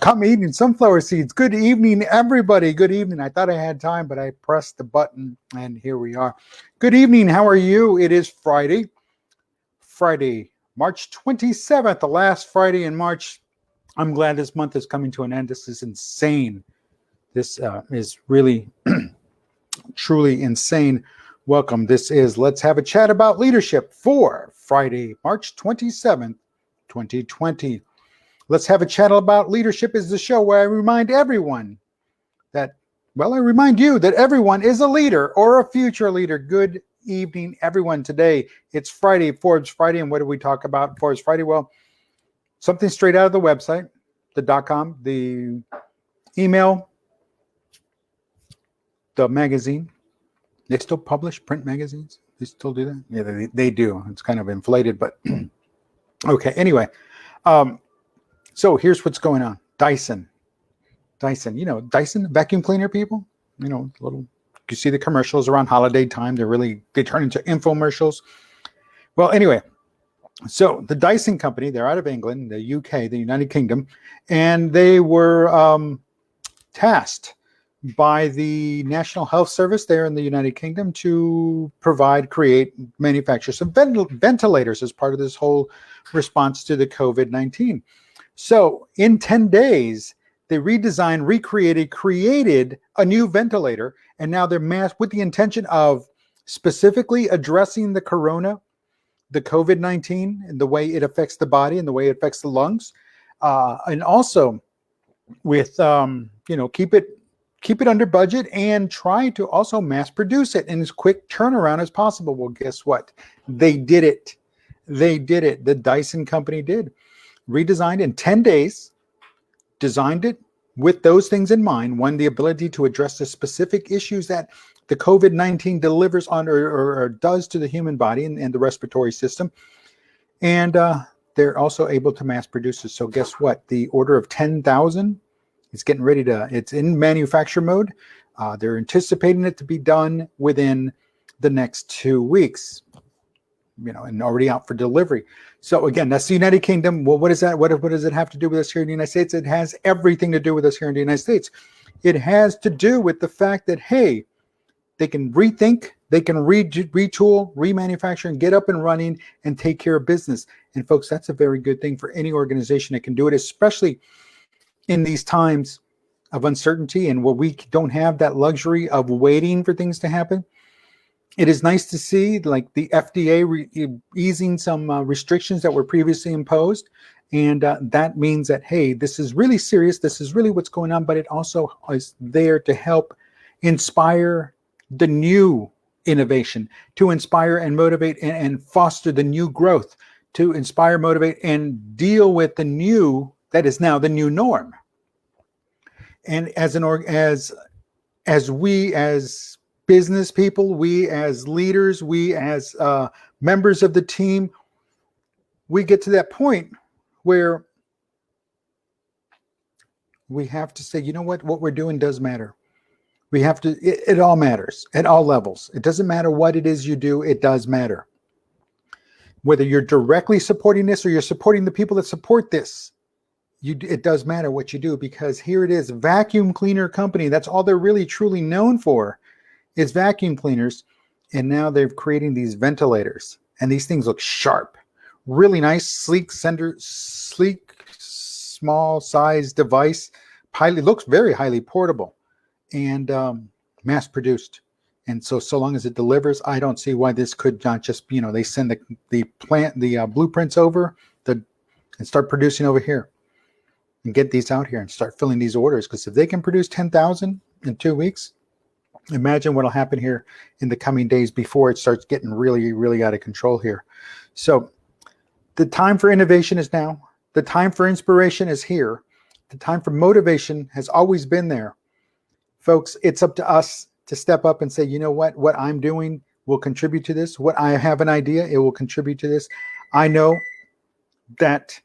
Caught me eating sunflower seeds. Good evening, everybody. Good evening. I thought I had time, but I pressed the button, and here we are. Good evening. How are you? It is Friday, March 27th, the last Friday in March. I'm glad this month is coming to an end. This is insane. This is really, truly insane. Welcome. This is Let's Have a Chat About Leadership for Friday, March 27th, 2020. Let's Have a Chat About Leadership is the show where I remind everyone that, well, I remind you that everyone is a leader or a future leader. Good evening, everyone. Today, it's Friday, Forbes Friday. And what do we talk about Forbes Friday? Well, something straight out of the website, the .com, the email, the magazine. They still publish print magazines? They still do that? Yeah, they do. It's kind of inflated, but okay. Anyway, so here's what's going on. Dyson, Dyson vacuum cleaner people, you see the commercials around holiday time. They turn into infomercials. Well, anyway, so the Dyson company, they're out of England, the UK, the United Kingdom, and they were tasked by the National Health Service there in the United Kingdom to create, manufacture some ventilators as part of this whole response to the COVID-19. So in 10 days, they redesigned, created a new ventilator, and now they're with the intention of specifically addressing the COVID-19, and the way it affects the body and the way it affects the lungs, and also with keep it under budget and try to also mass produce it in as quick turnaround as possible. Well, guess what? They did it. The Dyson company did. Redesigned in 10 days, designed it with those things in mind. One, the ability to address the specific issues that the COVID-19 delivers on or does to the human body and the respiratory system. And they're also able to mass produce it. So guess what? The order of 10,000 is getting ready it's in manufacture mode. They're anticipating it to be done within the next 2 weeks. And already out for delivery. So again, that's the United Kingdom. Well, what is that? What does it have to do with us here in the United States? It has everything to do with us here in the United States. It has to do with the fact that, hey, they can rethink, they can retool, remanufacture, and get up and running and take care of business. And folks, that's a very good thing for any organization that can do it, especially in these times of uncertainty and where we don't have that luxury of waiting for things to happen. It is nice to see like the FDA easing some restrictions that were previously imposed. And that means that, hey, this is really serious. This is really what's going on. But it also is there to help inspire the new innovation, to inspire and motivate and foster the new growth, to inspire, motivate, and deal with the new that is now the new norm. And as we as business people, we as leaders, we as members of the team, we get to that point where we have to say, you know what we're doing does matter. We have to, it all matters at all levels. It doesn't matter what it is you do, it does matter. Whether you're directly supporting this or you're supporting the people that support this, it does matter what you do, because here it is, vacuum cleaner company. That's all they're really truly known for. It's vacuum cleaners, and now they're creating these ventilators, and these things look sharp, really nice, sleek, small size device. Looks very highly portable, and mass produced. And so long as it delivers, I don't see why this could not just, they send the blueprints over and start producing over here and get these out here and start filling these orders. Because if they can produce 10,000 in 2 weeks, imagine what'll happen here in the coming days before it starts getting really, really out of control here. So the time for innovation is now. The time for inspiration is here. The time for motivation has always been there. Folks, it's up to us to step up and say, you know what I'm doing will contribute to this. What I have an idea, it will contribute to this. I know that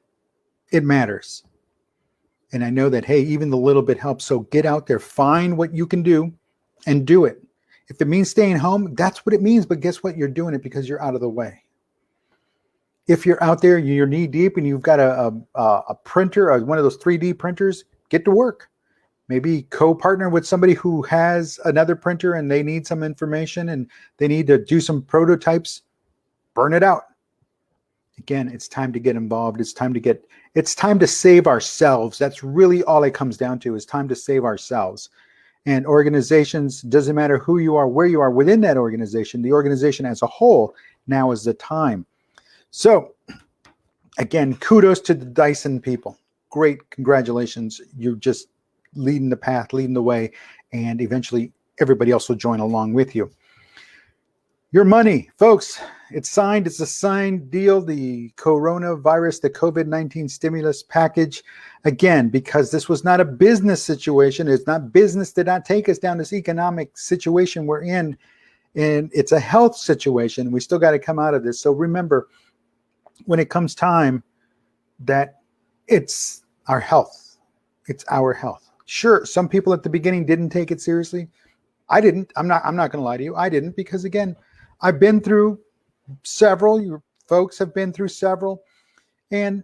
it matters. And I know that, hey, even the little bit helps. So get out there, find what you can do and do it. If it means staying home, that's what it means. But guess what? You're doing it because you're out of the way. If you're out there, you're knee deep and you've got a printer, one of those 3D printers, get to work. Maybe co-partner with somebody who has another printer and they need some information and they need to do some prototypes. Burn it out. Again, it's time to get involved. It's time to save ourselves. That's really all it comes down to, is time to save ourselves. And organizations, doesn't matter who you are, where you are within that organization, the organization as a whole, now is the time. So again, kudos to the Dyson people. Great, congratulations. You're just leading the path, leading the way, and eventually everybody else will join along with you. Your money, folks, it's signed. It's a signed deal. The coronavirus, the COVID-19 stimulus package. Again, because this was not a business situation. It's not business did not take us down this economic situation we're in. And it's a health situation. We still got to come out of this. So remember, when it comes time, that it's our health. It's our health. Sure, some people at the beginning didn't take it seriously. I didn't. I'm not going to lie to you. I didn't, because again, I've been through several. Your folks have been through several, and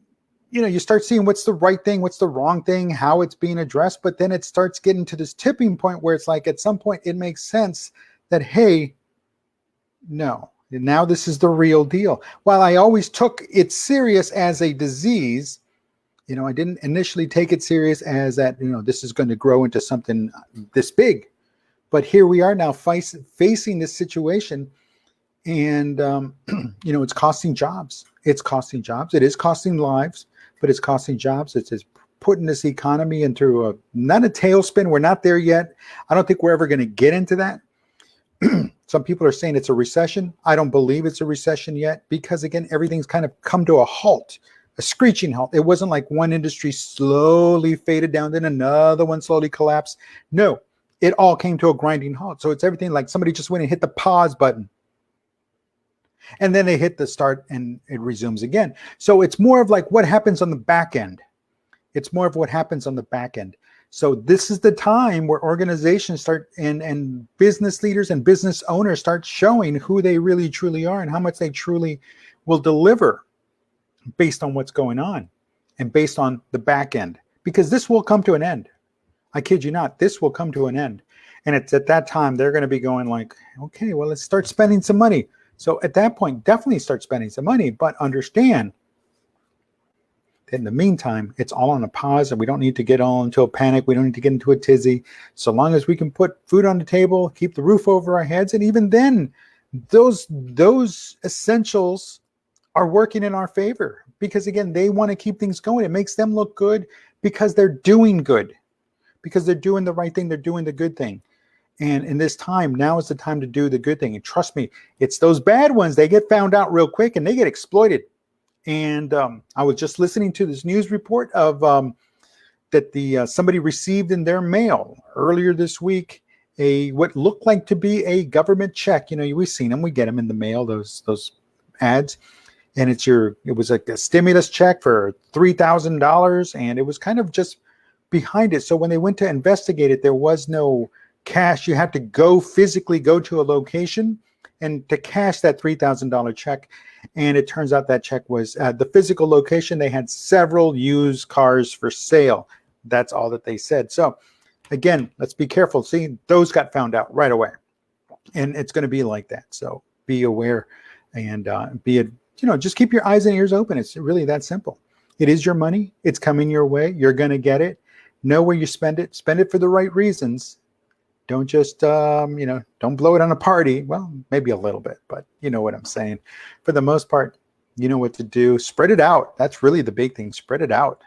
you start seeing what's the right thing, what's the wrong thing, how it's being addressed. But then it starts getting to this tipping point where it's like, at some point, it makes sense that, hey, no, now this is the real deal. While I always took it serious as a disease, I didn't initially take it serious as that, this is going to grow into something this big. But here we are now facing this situation, and it's costing jobs. It's costing jobs. It is costing lives, but it's costing jobs. It's putting this economy into not a tailspin. We're not there yet. I don't think we're ever going to get into that. Some people are saying it's a recession. I don't believe it's a recession yet, because again, everything's kind of come to a halt, a screeching halt. It wasn't like one industry slowly faded down, then another one slowly collapsed. No, it all came to a grinding halt. So it's everything like somebody just went and hit the pause button, and then they hit the start and it resumes again. So it's more of like what happens on the back end. It's more of what happens on the back end. So this is the time where organizations start and business leaders and business owners start showing who they really truly are and how much they truly will deliver based on what's going on and based on the back end, because this will come to an end. I kid you not, this will come to an end. And it's at that time they're going to be going like, okay, well, let's start spending some money. So at that point, definitely start spending some money, but understand in the meantime, it's all on a pause, and we don't need to get all into a panic. We don't need to get into a tizzy. So long as we can put food on the table, keep the roof over our heads, and even then, those essentials are working in our favor, because again, they want to keep things going. It makes them look good because they're doing good, because they're doing the right thing. They're doing the good thing. And in this time, now is the time to do the good thing. And trust me, it's those bad ones. They get found out real quick and they get exploited. And I was just listening to this news report of that somebody received in their mail earlier this week what looked like to be a government check. We've seen them. We get them in the mail, those ads. And it was like a stimulus check for $3,000, and it was kind of just behind it. So when they went to investigate it, there was no cash. You had to physically go to a location and to cash that $3,000 check. And it turns out that check was the physical location. They had several used cars for sale. That's all that they said. So again, let's be careful. See, those got found out right away. And it's going to be like that. So be aware and just keep your eyes and ears open. It's really that simple. It is your money. It's coming your way. You're going to get it. Know where you spend it. Spend it for the right reasons. Don't just, don't blow it on a party. Well, maybe a little bit, but you know what I'm saying. For the most part, you know what to do. Spread it out. That's really the big thing. Spread it out.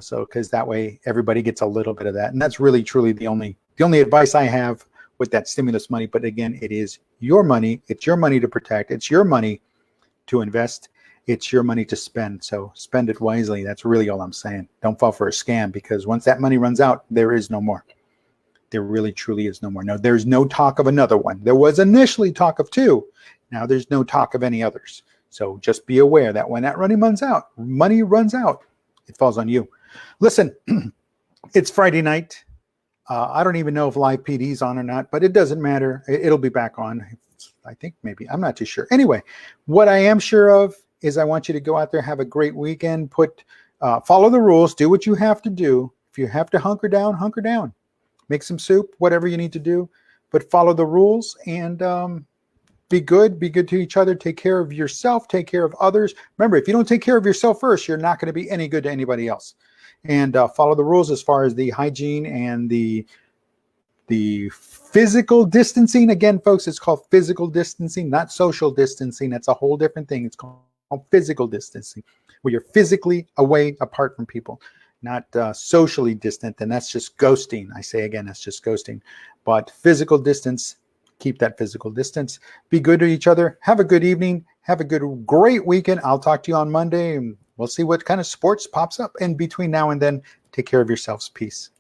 So because that way everybody gets a little bit of that. And that's really, truly the only advice I have with that stimulus money. But again, it is your money. It's your money to protect. It's your money to invest. It's your money to spend. So spend it wisely. That's really all I'm saying. Don't fall for a scam, because once that money runs out, there is no more. There really, truly is no more. Now, there's no talk of another one. There was initially talk of 2. Now there's no talk of any others. So just be aware that when that money runs out, it falls on you. Listen, it's Friday night. I don't even know if live PD's on or not, but it doesn't matter. It'll be back on. I think maybe. I'm not too sure. Anyway, what I am sure of is I want you to go out there, have a great weekend, follow the rules, do what you have to do. If you have to hunker down, make some soup, whatever you need to do, but follow the rules and be good to each other, take care of yourself, take care of others. Remember, if you don't take care of yourself first, you're not going to be any good to anybody else. And follow the rules as far as the hygiene and the physical distancing. Again, folks, it's called physical distancing, not social distancing. That's a whole different thing. It's called physical distancing, where you're physically away, apart from people, not socially distant. And that's just ghosting. I say again, that's just ghosting. But physical distance, keep that physical distance. Be good to each other. Have a good evening. Have a great weekend. I'll talk to you on Monday, and we'll see what kind of sports pops up in between now and then. Take care of yourselves. Peace.